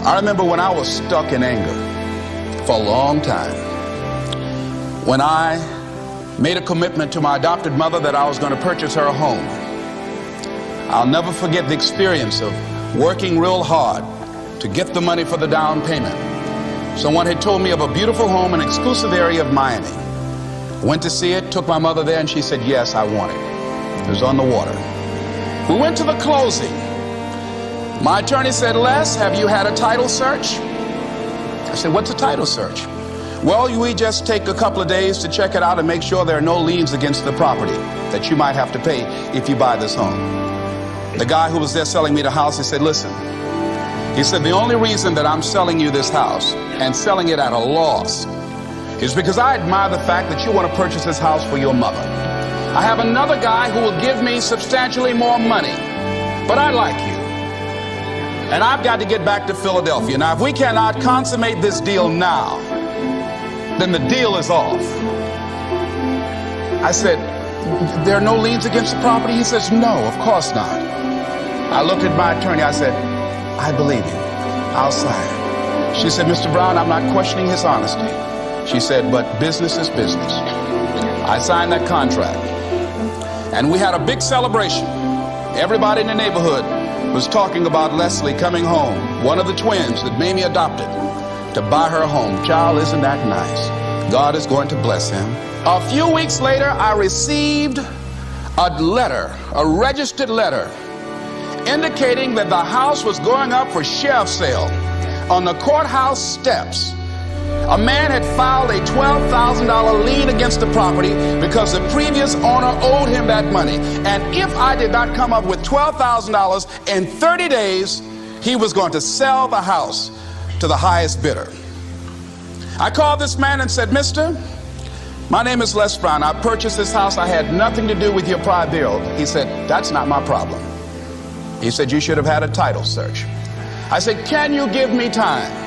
I remember when I was stuck in anger for a long time, when I made a commitment to my adopted mother that I was going to purchase her a home. I'll never forget the experience of working real hard to get the money for the down payment. Someone had told me of a beautiful home in an exclusive area of Miami. Went to see it, took my mother there, and she said, yes, I want it. It was on the water. We went to the closing. My attorney said, Les, have you had a title search? I said, what's a title search? Well, we just take a couple of days to check it out and make sure there are no liens against the property that you might have to pay if you buy this home. The guy who was there selling me the house, he said, listen, he said, the only reason that I'm selling you this house and selling it at a loss is because I admire the fact that you want to purchase this house for your mother. I have another guy who will give me substantially more money, but I like you. And I've got to get back to Philadelphia. Now, if we cannot consummate this deal now, then the deal is off. I said, there are no liens against the property? He says, no, of course not. I looked at my attorney. I said, I believe you. I'll sign. She said, Mr. Brown, I'm not questioning his honesty. She said, but business is business. I signed that contract. And we had a big celebration. Everybody in the neighborhood was talking about Leslie coming home, one of the twins that Mamie adopted, to buy her a home. Child, isn't that nice? God is going to bless him. A few weeks later, I received a letter, a registered letter, indicating that the house was going up for sheriff's sale on the courthouse steps. A man had filed a $12,000 lien against the property because the previous owner owed him that money. And if I did not come up with $12,000 in 30 days, he was going to sell the house to the highest bidder. I called this man and said, Mister, my name is Les Brown. I purchased this house. I had nothing to do with your prior bill. He said, that's not my problem. He said, you should have had a title search. I said, can you give me time?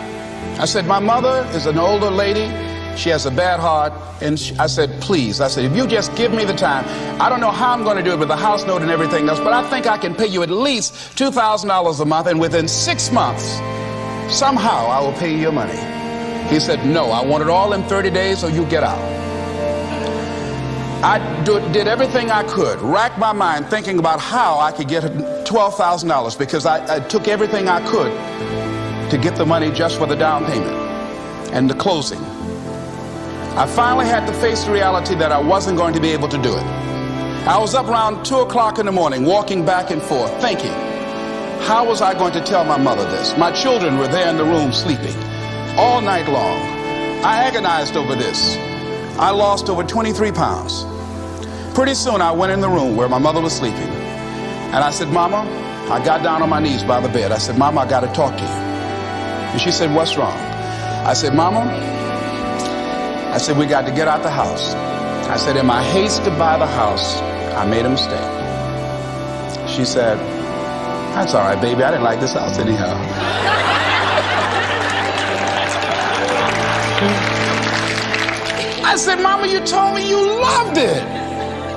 I said, my mother is an older lady. She has a bad heart. And I said, please. I said, if you just give me the time, I don't know how I'm going to do it with the house note and everything else, but I think I can pay you at least $2,000 a month. And within 6 months, somehow I will pay you your money. He said, no, I want it all in 30 days or you get out. I did everything I could, racked my mind thinking about how I could get $12,000 because I took everything I could to get the money just for the down payment and the closing. I finally had to face the reality that I wasn't going to be able to do it. I was up around 2 o'clock in the morning, walking back and forth, thinking, how was I going to tell my mother this? My children were there in the room sleeping all night long. I agonized over this. I lost over 23 pounds. Pretty soon I went in the room where my mother was sleeping. And I said, Mama, I got down on my knees by the bed. I said, Mama, I got to talk to you. And she said, what's wrong? I said, Mama, I said, we got to get out the house. I said, in my haste to buy the house, I made a mistake. She said, that's all right, baby. I didn't like this house anyhow. I said, Mama, you told me you loved it.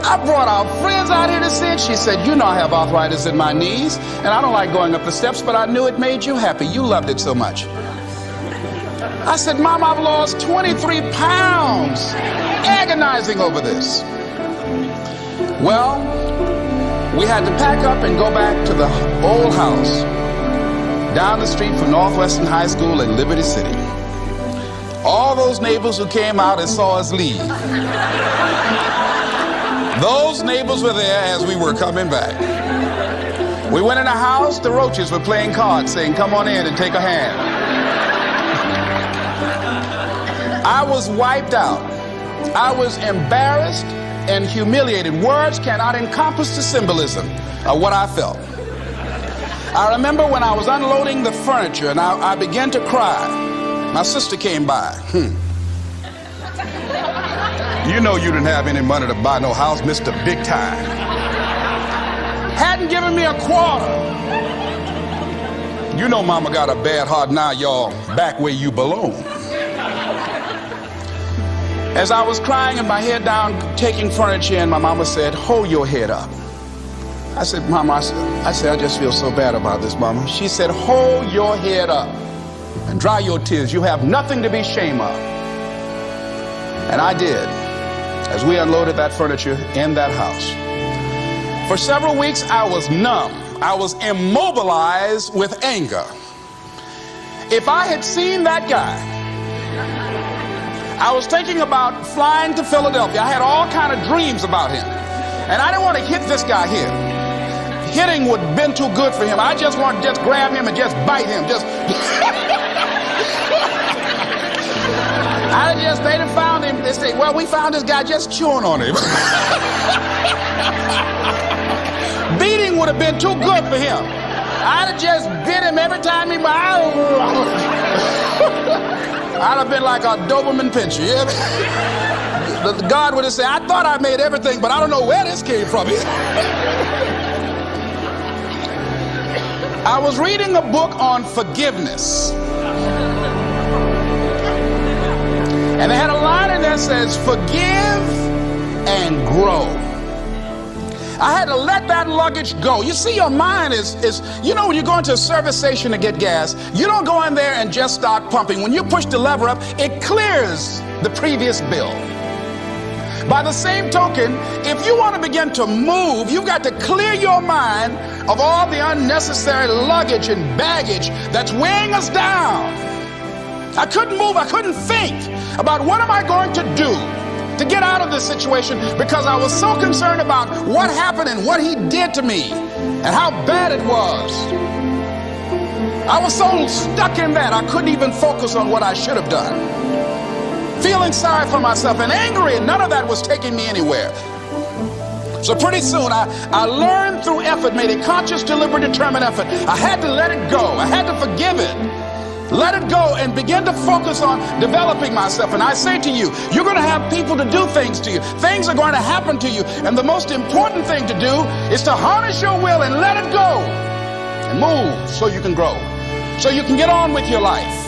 I brought our friends out here to see it. She said, you know I have arthritis in my knees, and I don't like going up the steps, but I knew it made you happy. You loved it so much. I said, Mom, I've lost 23 pounds agonizing over this. Well, we had to pack up and go back to the old house down the street from Northwestern High School in Liberty City. All those neighbors who came out and saw us leave, those neighbors were there as we were coming back. We went in the house, the roaches were playing cards, saying, come on in and take a hand. I was wiped out. I was embarrassed and humiliated. Words cannot encompass the symbolism of what I felt. I remember when I was unloading the furniture and I began to cry. My sister came by. You know you didn't have any money to buy no house, Mr. Big Time. Hadn't given me a quarter. You know Mama got a bad heart now, y'all. Back where you belong. As I was crying and my head down, taking furniture in, my mama said, hold your head up. I said, Mama, I said, I just feel so bad about this, Mama. She said, hold your head up. and dry your tears. You have nothing to be ashamed of. And I did, as we unloaded that furniture in that house. For several weeks, I was numb. I was immobilized with anger. If I had seen that guy, I was thinking about flying to Philadelphia. I had all kind of dreams about him. And I didn't want to hit this guy here. Hitting would have been too good for him. I just wanted to just grab him and just bite him. They'd have found him. They say, well, we found this guy just chewing on him. Beating would have been too good for him. I'd have just bit him every time he... I'd have been like a Doberman pinscher. Yeah? God would have said, I thought I made everything, but I don't know where this came from. I was reading a book on forgiveness. And they had a line in there that says, forgive and grow. I had to let that luggage go. You see, your mind is you know, when you go into a service station to get gas, you don't go in there and just start pumping. When you push the lever up, it clears the previous bill. By the same token, if you want to begin to move, you've got to clear your mind of all the unnecessary luggage and baggage that's weighing us down. I couldn't move. I couldn't think about what am I going to do to get out of this situation, because I was so concerned about what happened and what he did to me and how bad it was. I was so stuck in that I couldn't even focus on what I should have done. Feeling sorry for myself and angry, and none of that was taking me anywhere. So pretty soon I learned through effort, made a conscious, deliberate, determined effort. I had to let it go. I had to forgive it. Let it go and begin to focus on developing myself. And I say to you, you're going to have people to do things to you. Things are going to happen to you. And the most important thing to do is to harness your will and let it go and move so you can grow, so you can get on with your life.